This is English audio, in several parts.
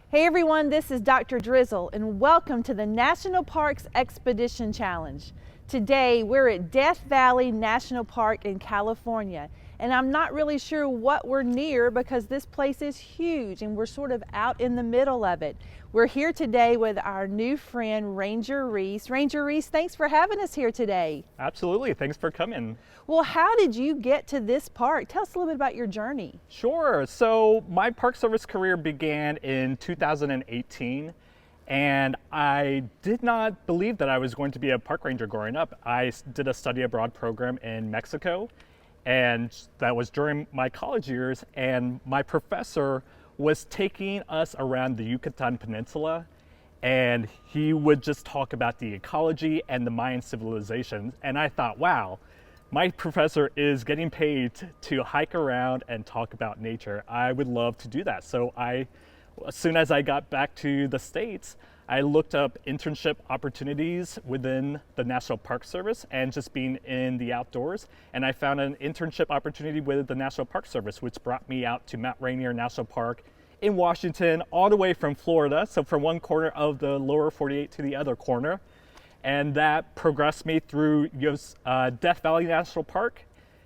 Hey everyone, this is Dr. Drizzle and welcome to the National Parks Expedition Challenge. Today we're at Death Valley National Park in California, and I'm not really sure what we're near because this place is huge and we're sort of out in the middle of it. We're here today with our new friend Ranger Rhys. Ranger Rhys, thanks for having us here today. Absolutely, thanks for coming. Well, how did you get to this park? Tell us a little bit about your journey. Sure, so my Park Service career began in 2018, and I did not believe that I was going to be a park ranger growing up. I did a study abroad program in Mexico, and that was during my college years, and my professor was taking us around the Yucatan Peninsula, and he would just talk about the ecology and the Mayan civilization, and I thought, wow, my professor is getting paid to hike around and talk about nature. I would love to do that. So as soon as I got back to the States, I looked up internship opportunities within the National Park Service and just being in the outdoors. And I found an internship opportunity with the National Park Service, which brought me out to Mount Rainier National Park in Washington, all the way from Florida. So from one corner of the lower 48 to the other corner. And that progressed me through Death Valley National Park,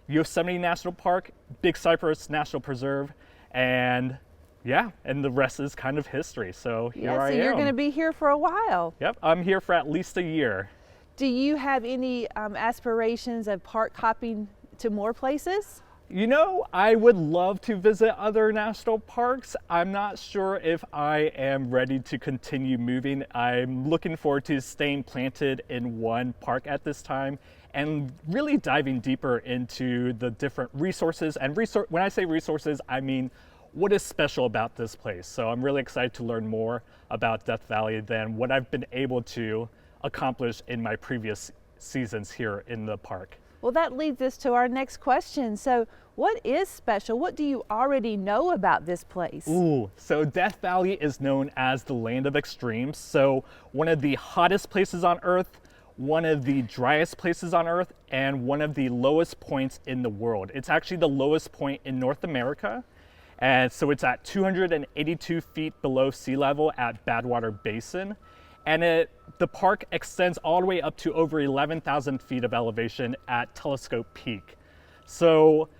Yosemite National Park, Big Cypress National Preserve, and the rest is kind of history. So here I am. So you're going to be here for a while. Yep, I'm here for at least a year. Do you have any aspirations of park hopping to more places? You know, I would love to visit other national parks. I'm not sure if I am ready to continue moving. I'm looking forward to staying planted in one park at this time and really diving deeper into the different resources. And when I say resources, I mean what is special about this place. So I'm really excited to learn more about Death Valley than what I've been able to accomplish in my previous seasons here in the park. Well, that leads us to our next question. So what is special? What do you already know about this place? So Death Valley is known as the land of extremes. So one of the hottest places on Earth, one of the driest places on Earth, and one of the lowest points in the world. It's actually the lowest point in North America. And so it's at 282 feet below sea level at Badwater Basin. And the park extends all the way up to over 11,000 feet of elevation at Telescope Peak. So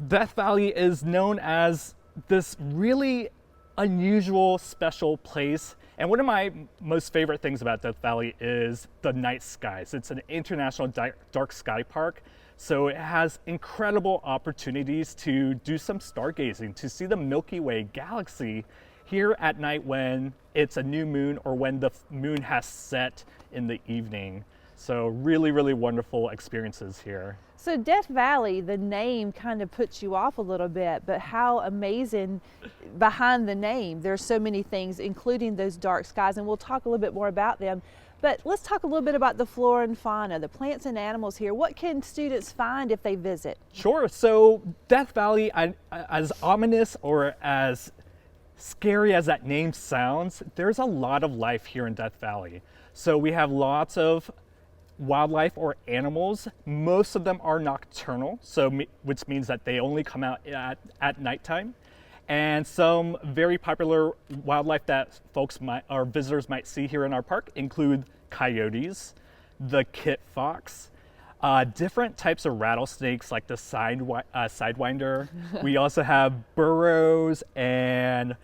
Death Valley is known as this really unusual, special place. And one of my most favorite things about Death Valley is the night skies. It's an international dark sky park. So it has incredible opportunities to do some stargazing, to see the Milky Way galaxy here at night when it's a new moon or when the moon has set in the evening. So really, really wonderful experiences here. So Death Valley, the name kind of puts you off a little bit, but how amazing behind the name. There's so many things, including those dark skies, and we'll talk a little bit more about them. But let's talk a little bit about the flora and fauna, the plants and animals here. What can students find if they visit? Sure, so Death Valley, as ominous or as scary as that name sounds, there's a lot of life here in Death Valley. So we have lots of wildlife or animals. Most of them are nocturnal, which means that they only come out at nighttime. And some very popular wildlife that visitors might see here in our park include coyotes, the kit fox, different types of rattlesnakes like the sidewinder. We also have burrows and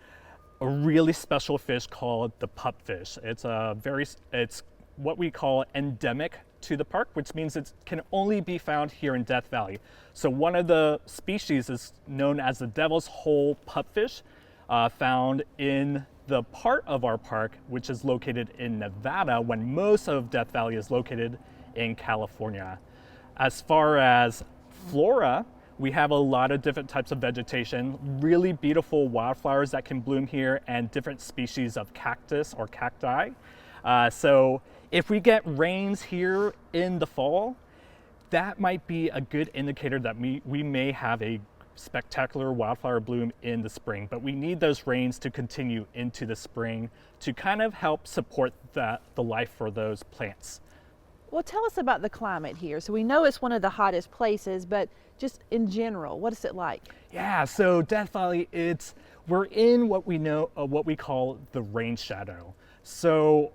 a really special fish called the pupfish. It's what we call endemic to the park, which means it can only be found here in Death Valley. So one of the species is known as the Devil's Hole pupfish, found in the part of our park which is located in Nevada, when most of Death Valley is located in California. As far as flora, we have a lot of different types of vegetation, really beautiful wildflowers that can bloom here, and different species of cactus or cacti. So if we get rains here in the fall, that might be a good indicator that we may have a spectacular wildflower bloom in the spring, but we need those rains to continue into the spring to kind of help support the life for those plants. Well, tell us about the climate here. So we know it's one of the hottest places, but just in general, what is it like? Yeah, so Death Valley, we're in what we call the rain shadow. So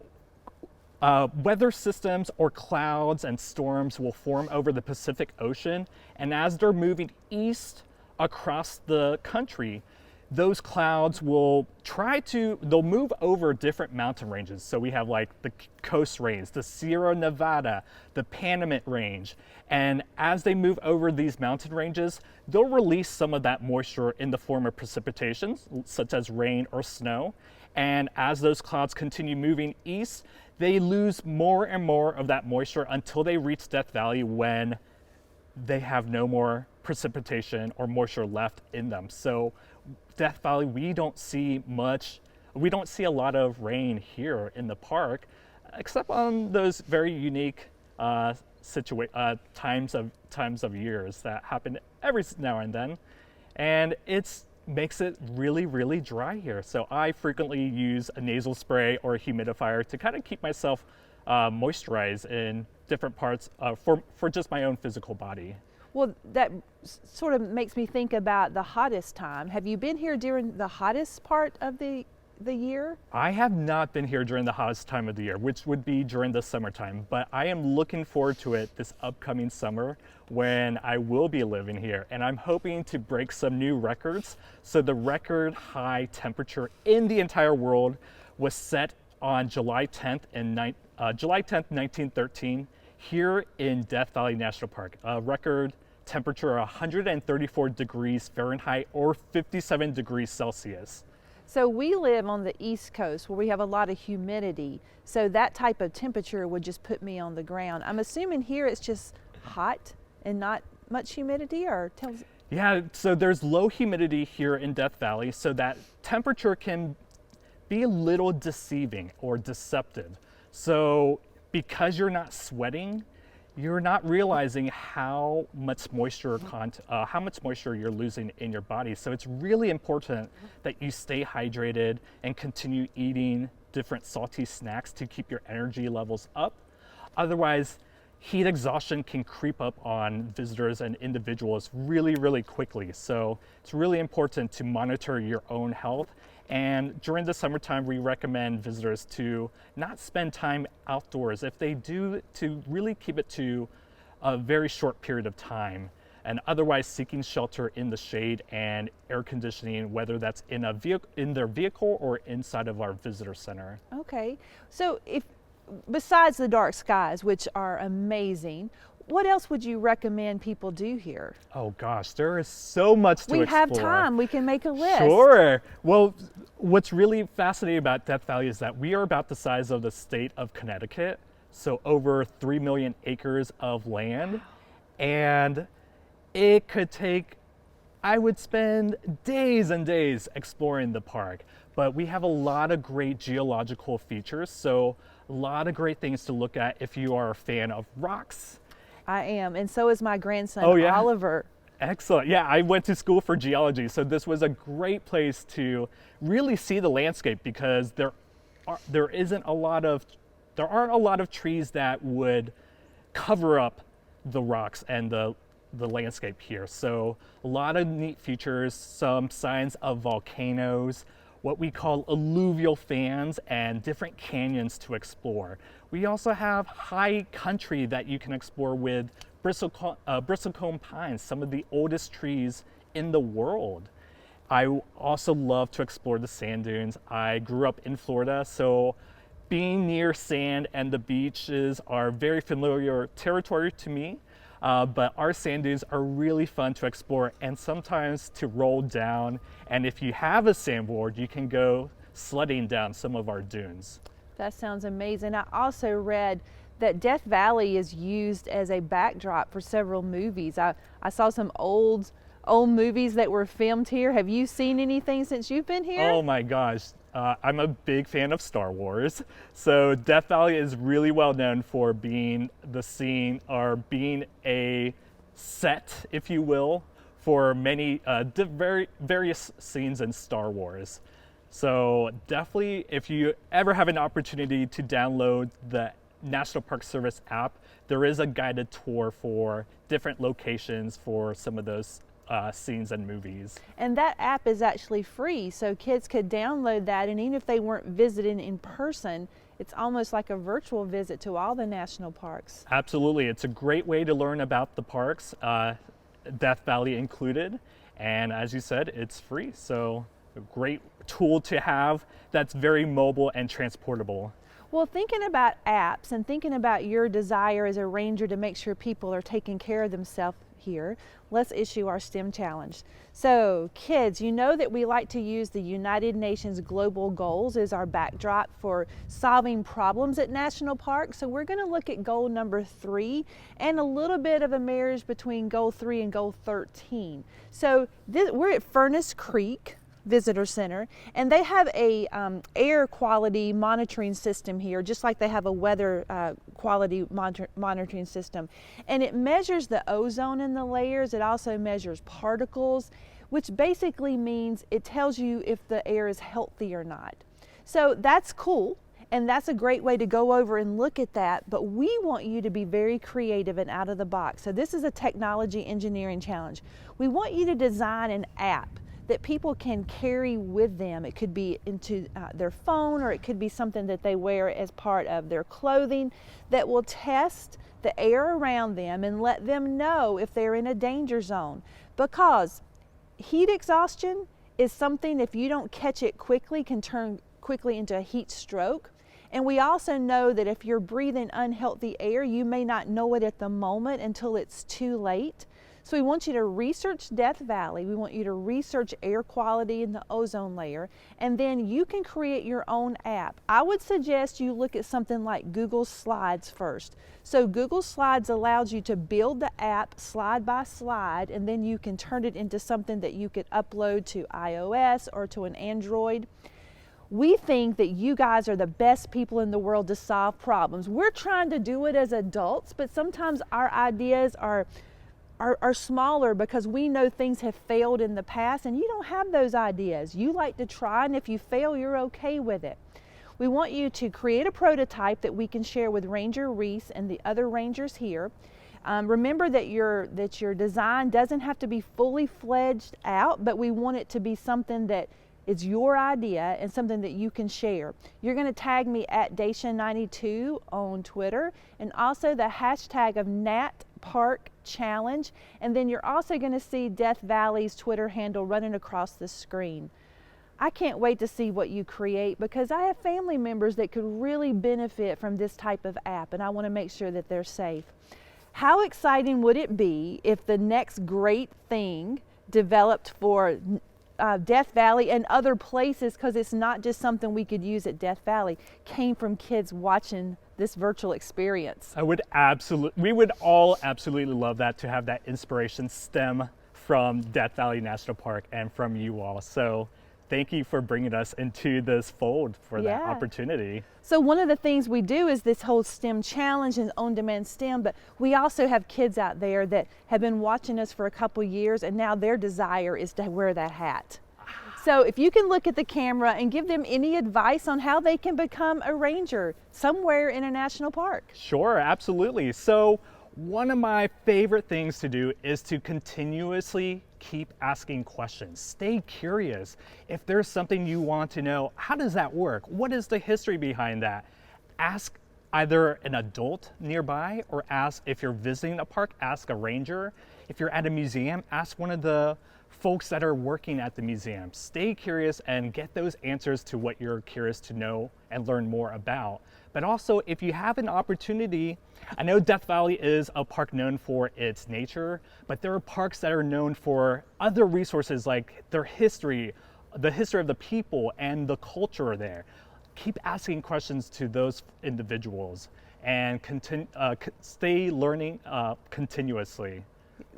weather systems or clouds and storms will form over the Pacific Ocean, and as they're moving east across the country, those clouds will they'll move over different mountain ranges. So we have like the Coast Range, the Sierra Nevada, the Panamint Range. And as they move over these mountain ranges, they'll release some of that moisture in the form of precipitation, such as rain or snow. And as those clouds continue moving east, they lose more and more of that moisture until they reach Death Valley, when they have no more precipitation or moisture left in them. So Death Valley, we don't see a lot of rain here in the park, except on those very unique times of years that happen every now and then. And it makes it really, really dry here. So I frequently use a nasal spray or a humidifier to kind of keep myself moisturized in different parts for just my own physical body. Well, that sort of makes me think about the hottest time. Have you been here during the hottest part of the year? I have not been here during the hottest time of the year, which would be during the summertime, but I am looking forward to it this upcoming summer when I will be living here, and I'm hoping to break some new records. So the record high temperature in the entire world was set on July 10th, 1913, here in Death Valley National Park. A record temperature 134 degrees Fahrenheit or 57 degrees Celsius. So we live on the East Coast where we have a lot of humidity. So that type of temperature would just put me on the ground. I'm assuming here it's just hot and not much humidity, or tell us. Yeah, so there's low humidity here in Death Valley, so that temperature can be a little deceiving or deceptive. So because you're not sweating, you're not realizing how much moisture you're losing in your body. So it's really important that you stay hydrated and continue eating different salty snacks to keep your energy levels up. Otherwise, heat exhaustion can creep up on visitors and individuals really, really quickly. So it's really important to monitor your own health. And during the summertime, we recommend visitors to not spend time outdoors. If they do, to really keep it to a very short period of time, and otherwise seeking shelter in the shade and air conditioning, whether that's in their vehicle or inside of our visitor center. Okay, so besides the dark skies, which are amazing, what else would you recommend people do here? Oh gosh, there is so much to explore. We have time, we can make a list. Sure. Well, what's really fascinating about Death Valley is that we are about the size of the state of Connecticut, so over 3 million acres of land. And it could I would spend days and days exploring the park, but we have a lot of great geological features, so a lot of great things to look at if you are a fan of rocks. I am, and so is my grandson, yeah? Oliver. Excellent. Yeah, I went to school for geology, so this was a great place to really see the landscape, because there aren't a lot of trees that would cover up the rocks and the landscape here. So a lot of neat features, some signs of volcanoes, what we call alluvial fans, and different canyons to explore. We also have high country that you can explore with bristlecone pines, some of the oldest trees in the world. I also love to explore the sand dunes. I grew up in Florida, so being near sand and the beaches are very familiar territory to me. But our sand dunes are really fun to explore and sometimes to roll down. And if you have a sandboard, you can go sledding down some of our dunes. That sounds amazing. I also read that Death Valley is used as a backdrop for several movies. I saw some old movies that were filmed here. Have you seen anything since you've been here? Oh my gosh. I'm a big fan of Star Wars. So Death Valley is really well known for being the scene, or being a set, if you will, for many various scenes in Star Wars. So definitely, if you ever have an opportunity to download the National Park Service app, there is a guided tour for different locations for some of those scenes and movies. And that app is actually free, so kids could download that, and even if they weren't visiting in person, it's almost like a virtual visit to all the national parks. Absolutely, it's a great way to learn about the parks, Death Valley included, and as you said, it's free, so a great tool to have that's very mobile and transportable. Well, thinking about apps and thinking about your desire as a ranger to make sure people are taking care of themselves here, let's issue our STEM challenge. So kids, you know that we like to use the United Nations Global Goals as our backdrop for solving problems at national parks. So we're going to look at goal number 3 and a little bit of a marriage between goal 3 and goal 13. So we're at Furnace Creek Visitor Center, and they have a air quality monitoring system here, just like they have a weather quality monitoring system. And it measures the ozone in the layers. It also measures particles, which basically means it tells you if the air is healthy or not. So that's cool, and that's a great way to go over and look at that, but we want you to be very creative and out of the box. So this is a technology engineering challenge. We want you to design an app that people can carry with them. It could be into their phone, or it could be something that they wear as part of their clothing that will test the air around them and let them know if they're in a danger zone. Because heat exhaustion is something, if you don't catch it quickly, can turn quickly into a heat stroke. And we also know that if you're breathing unhealthy air, you may not know it at the moment until it's too late. So we want you to research Death Valley, we want you to research air quality in the ozone layer, and then you can create your own app. I would suggest you look at something like Google Slides first. So Google Slides allows you to build the app slide by slide, and then you can turn it into something that you could upload to iOS or to an Android. We think that you guys are the best people in the world to solve problems. We're trying to do it as adults, but sometimes our ideas are smaller because we know things have failed in the past, and you don't have those ideas. You like to try, and if you fail, you're okay with it. We want you to create a prototype that we can share with Ranger Rhys and the other rangers here. Remember that your design doesn't have to be fully fledged out, but we want it to be something that is your idea and something that you can share. You're going to tag me at Dacia92 on Twitter, and also the hashtag of NatParkChallenge, and then you're also going to see Death Valley's Twitter handle running across the screen. I can't wait to see what you create, because I have family members that could really benefit from this type of app, and I want to make sure that they're safe. How exciting would it be if the next great thing developed for Death Valley and other places, because it's not just something we could use at Death Valley, came from kids watching this virtual experience? We would all absolutely love that, to have that inspiration stem from Death Valley National Park and from you all. So thank you for bringing us into this fold for that opportunity. So one of the things we do is this whole STEM challenge and on-demand STEM, but we also have kids out there that have been watching us for a couple years, and now their desire is to wear that hat. So if you can look at the camera and give them any advice on how they can become a ranger somewhere in a national park. Sure, absolutely. So one of my favorite things to do is to continuously keep asking questions. Stay curious. If there's something you want to know, how does that work? What is the history behind that? Ask either an adult nearby, or ask, if you're visiting a park, ask a ranger. If you're at a museum, ask one of the folks that are working at the museum. Stay curious and get those answers to what you're curious to know and learn more about. But also, if you have an opportunity, I know Death Valley is a park known for its nature, but there are parks that are known for other resources, like their history, the history of the people and the culture there. Keep asking questions to those individuals and stay learning continuously.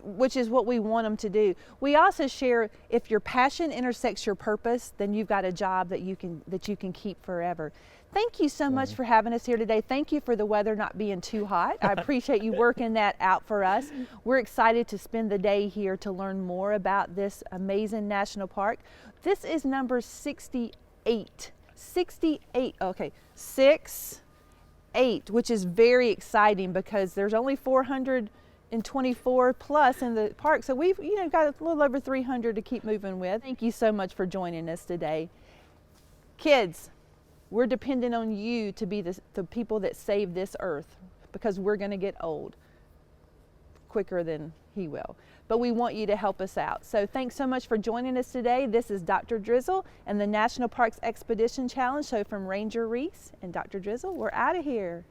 Which is what we want them to do. We also share, if your passion intersects your purpose, then you've got a job that you can keep forever. Thank you so much for having us here today. Thank you for the weather not being too hot. I appreciate you working that out for us. We're excited to spend the day here to learn more about this amazing national park. This is number 68. 68, okay, 6, 8, which is very exciting because there's only 400 and 24 plus in the park. So we've got a little over 300 to keep moving with. Thank you so much for joining us today. Kids, we're dependent on you to be the people that save this earth, because we're going to get old quicker than he will. But we want you to help us out. So thanks so much for joining us today. This is Dr. Drizzle and the National Parks Expedition Challenge. So from Ranger Rhys and Dr. Drizzle, we're out of here.